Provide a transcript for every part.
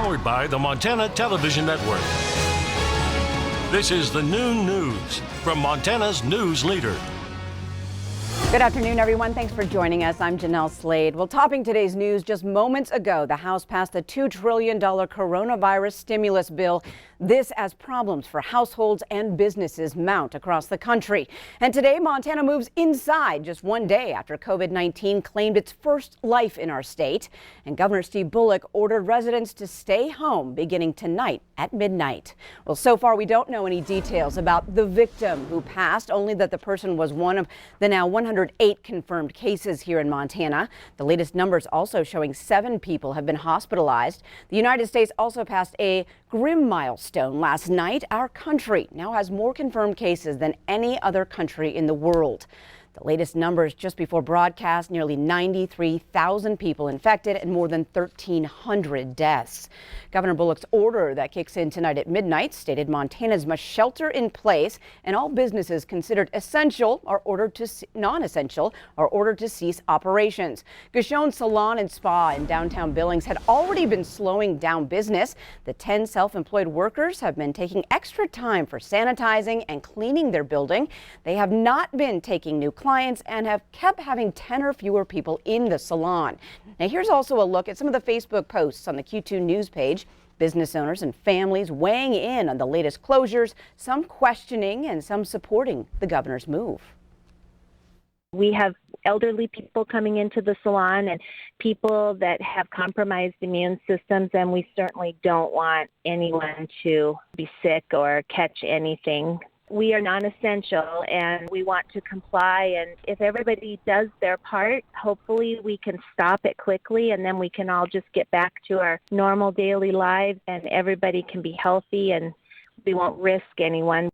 Powered by the Montana Television Network. This is the Noon News from Montana's news leader. Good afternoon, everyone. Thanks for joining us. I'm Jeanelle Slade. Well, topping today's news, just moments ago, the House passed a $2 trillion coronavirus stimulus bill. This as problems for households and businesses mount across the country. And today, Montana moves inside just one day after COVID-19 claimed its first life in our state. And Governor Steve Bullock ordered residents to stay home beginning tonight at midnight. Well, so far, we don't know any details about the victim who passed, only that the person was one of the now 108 confirmed cases here in Montana. The latest numbers also showing 7 people have been hospitalized. The United States also passed a grim milestone last night. Our country now has more confirmed cases than any other country in the world. The latest numbers just before broadcast, nearly 93,000 people infected and more than 1,300 deaths. Governor Bullock's order that kicks in tonight at midnight stated Montanans must shelter in place and all businesses considered essential are ordered to non-essential are ordered to cease operations. Gashon Salon and Spa in downtown Billings had already been slowing down business. The 10 self-employed workers have been taking extra time for sanitizing and cleaning their building. They have not been taking new clients and have kept having 10 or fewer people in the salon. Now here's also a look at some of the Facebook posts on the Q2 News page. Business owners and families weighing in on the latest closures, some questioning and some supporting the governor's move. We have elderly people coming into the salon and people that have compromised immune systems, and we certainly don't want anyone to be sick or catch anything. We are non-essential and we want to comply, and if everybody does their part, hopefully we can stop it quickly and then we can all just get back to our normal daily lives and everybody can be healthy and we won't risk anyone.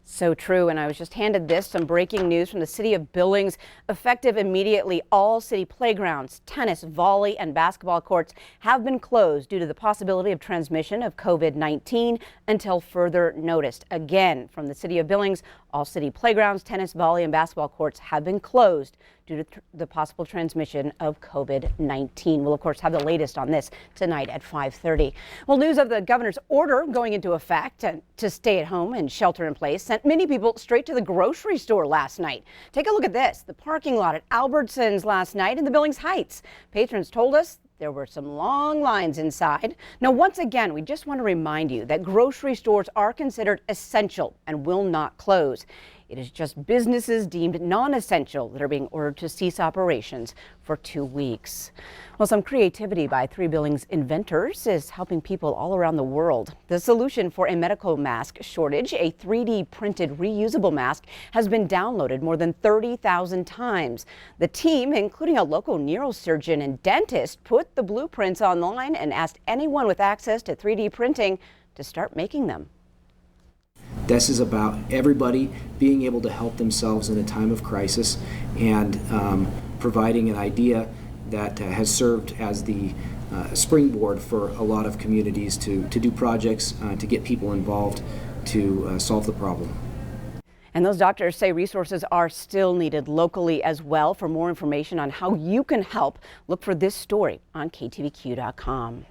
So true, and I was just handed this, some breaking news from the city of Billings. Effective immediately, all city playgrounds, tennis, volley, and basketball courts have been closed due to the possibility of transmission of COVID-19 until further notice. Again, from the city of Billings, all city playgrounds, tennis, volley, and basketball courts have been closed due to the possible transmission of COVID-19. We'll, of course, have the latest on this tonight at 5:30. Well, news of the governor's order going into effect to stay at home and shelter in place sent many people straight to the grocery store last night. Take a look at this, the parking lot at Albertsons last night in the Billings Heights. Patrons told us there were some long lines inside. Now, once again, we just want to remind you that grocery stores are considered essential and will not close. It is just businesses deemed non-essential that are being ordered to cease operations for 2 weeks. Well, some creativity by 3 Billings inventors is helping people all around the world. The solution for a medical mask shortage, a 3D printed reusable mask, has been downloaded more than 30,000 times. The team, including a local neurosurgeon and dentist, put the blueprints online and asked anyone with access to 3D printing to start making them. This is about everybody being able to help themselves in a time of crisis and providing an idea that has served as the springboard for a lot of communities to do projects, to get people involved, to solve the problem. And those doctors say resources are still needed locally as well. For more information on how you can help, look for this story on KTVQ.com.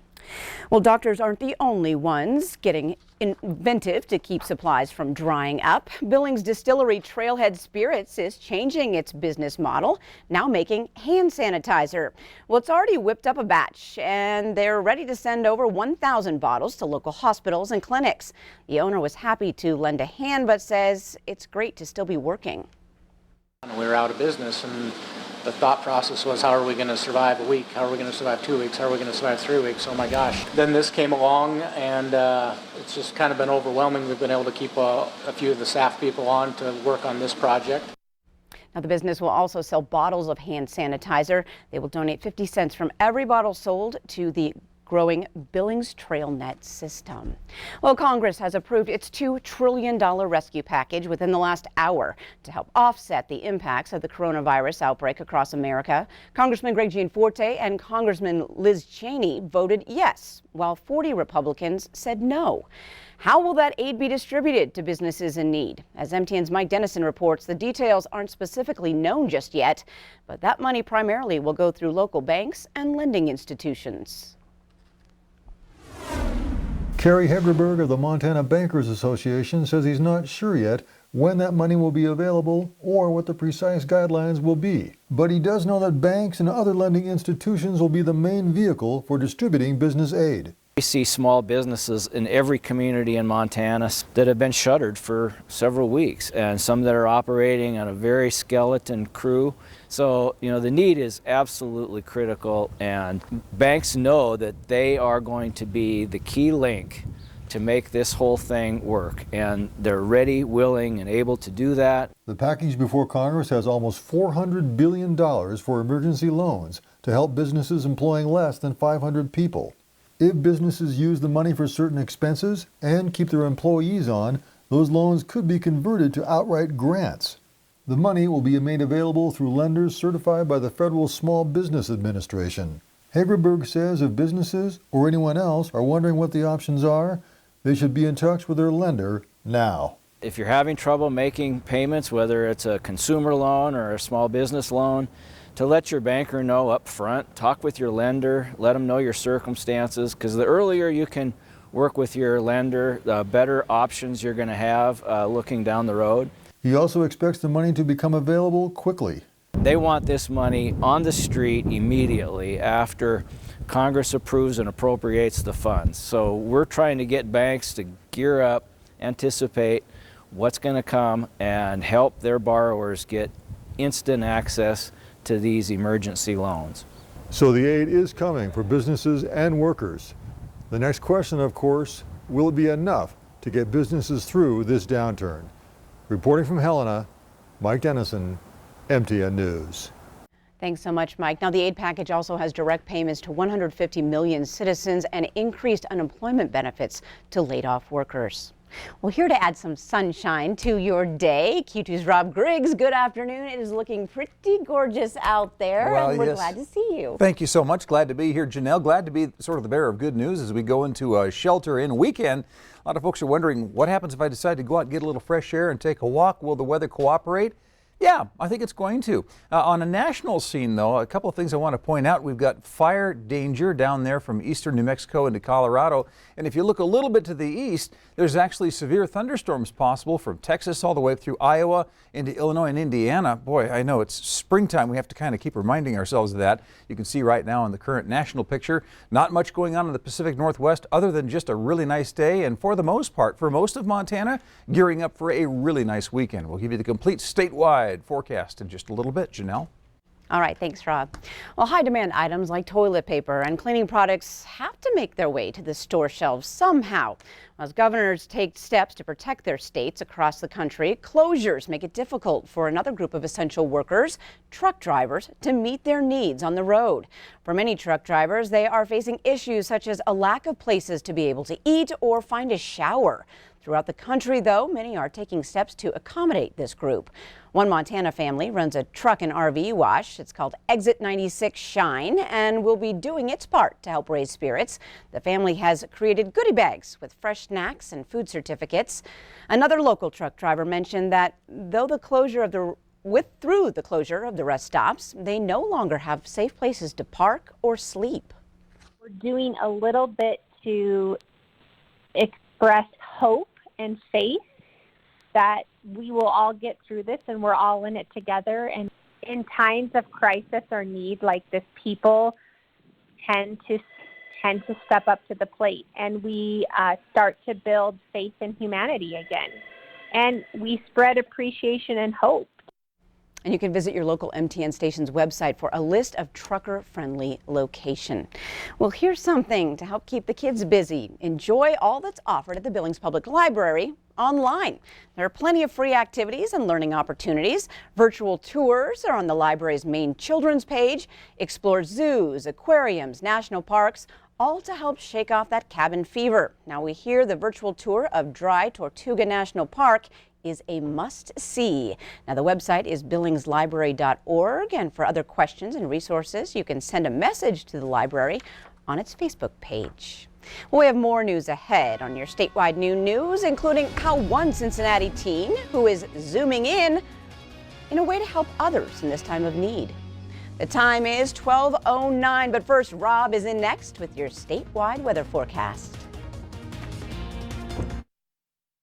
Well, doctors aren't the only ones getting inventive to keep supplies from drying up. Billings distillery TRAILHEAD Spirits is changing its business model, now making hand sanitizer. Well, it's already whipped up a batch and they're ready to send over 1,000 bottles to local hospitals and clinics. The owner was happy to lend a hand, but says it's great to still be working. We were out of business, and the thought process was, how are we going to survive a week? How are we going to survive 2 weeks? How are we going to survive 3 weeks? Oh my gosh. Then this came along, and it's just kind of been overwhelming. We've been able to keep a few of the staff people on to work on this project. Now, the business will also sell bottles of hand sanitizer. They will donate 50 cents from every bottle sold to the growing Billings TrailNet system. Well, Congress has approved its $2 trillion rescue package within the last hour to help offset the impacts of the coronavirus outbreak across America. Congressman Greg Gianforte and Congressman Liz Cheney voted yes, while 40 Republicans said no. How will that aid be distributed to businesses in need? As MTN's Mike Dennison reports, the details aren't specifically known just yet, but that money primarily will go through local banks and lending institutions. Kerry Hegerberg of the Montana Bankers Association says he's not sure yet when that money will be available or what the precise guidelines will be. But he does know that banks and other lending institutions will be the main vehicle for distributing business aid. We see small businesses in every community in Montana that have been shuttered for several weeks, and some that are operating on a very skeleton crew. So, the need is absolutely critical, and banks know that they are going to be the key link to make this whole thing work, and they're ready, willing, and able to do that. The package before Congress has almost $400 billion for emergency loans to help businesses employing less than 500 people. If businesses use the money for certain expenses and keep their employees on, those loans could be converted to outright grants. The money will be made available through lenders certified by the Federal Small Business Administration. Hagerberg says if businesses or anyone else are wondering what the options are, they should be in touch with their lender now. If you're having trouble making payments, whether it's a consumer loan or a small business loan, to let your banker know up front, talk with your lender, let them know your circumstances, because the earlier you can work with your lender, the better options you're going to have looking down the road. He also expects the money to become available quickly. They want this money on the street immediately after Congress approves and appropriates the funds. So we're trying to get banks to gear up, anticipate what's going to come, and help their borrowers get instant access to these emergency loans. So the aid is coming for businesses and workers. The next question, of course, will it be enough to get businesses through this downturn? Reporting from Helena, Mike Dennison, MTN News. Thanks so much, Mike. Now, the aid package also has direct payments to 150 million citizens and increased unemployment benefits to laid-off workers. Well, here to add some sunshine to your day, Q2's Rob Griggs. Good afternoon. It is looking pretty gorgeous out there, and we're glad to see you. Thank you so much. Glad to be here, Jeanelle. Glad to be sort of the bearer of good news as we go into a shelter-in weekend. A lot of folks are wondering, what happens if I decide to go out and get a little fresh air and take a walk? Will the weather cooperate? Yeah, I think it's going to. On a national scene, though, a couple of things I want to point out. We've got fire danger down there from eastern New Mexico into Colorado. And if you look a little bit to the east, there's actually severe thunderstorms possible from Texas all the way through Iowa into Illinois and Indiana. Boy, I know it's springtime. We have to kind of keep reminding ourselves of that. You can see right now in the current national picture, not much going on in the Pacific Northwest other than just a really nice day. And for the most part, for most of Montana, gearing up for a really nice weekend. We'll give you the complete statewide forecast in just a little bit. Jeanelle? All right, thanks, Rob. Well, high demand items like toilet paper and cleaning products have to make their way to the store shelves somehow. As governors take steps to protect their states across the country, closures make it difficult for another group of essential workers, truck drivers, to meet their needs on the road. For many truck drivers, they are facing issues such as a lack of places to be able to eat or find a shower. Throughout the country, though, many are taking steps to accommodate this group. One Montana family runs a truck and RV wash. It's called Exit 96 Shine and will be doing its part to help raise spirits. The family has created goodie bags with fresh snacks and food certificates. Another local truck driver mentioned that through the closure of the rest stops, they no longer have safe places to park or sleep. We're doing a little bit to express hope and faith that we will all get through this and we're all in it together. And in times of crisis or need like this, people tend to step up to the plate, and we start to build faith in humanity again. And we spread appreciation and hope. And you can visit your local MTN station's website for a list of trucker-friendly locations. Well, here's something to help keep the kids busy. Enjoy all that's offered at the Billings Public Library online. There are plenty of free activities and learning opportunities. Virtual tours are on the library's main children's page. Explore zoos, aquariums, national parks, all to help shake off that cabin fever. Now, we hear the virtual tour of Dry Tortuga National Park is a must-see. Now, the website is billingslibrary.org, and for other questions and resources, you can send a message to the library on its Facebook page. Well, we have more news ahead on your statewide noon news, including how one Cincinnati teen who is zooming in a way to help others in this time of need. The time is 12:09, but first, Rob is in next with your statewide weather forecast.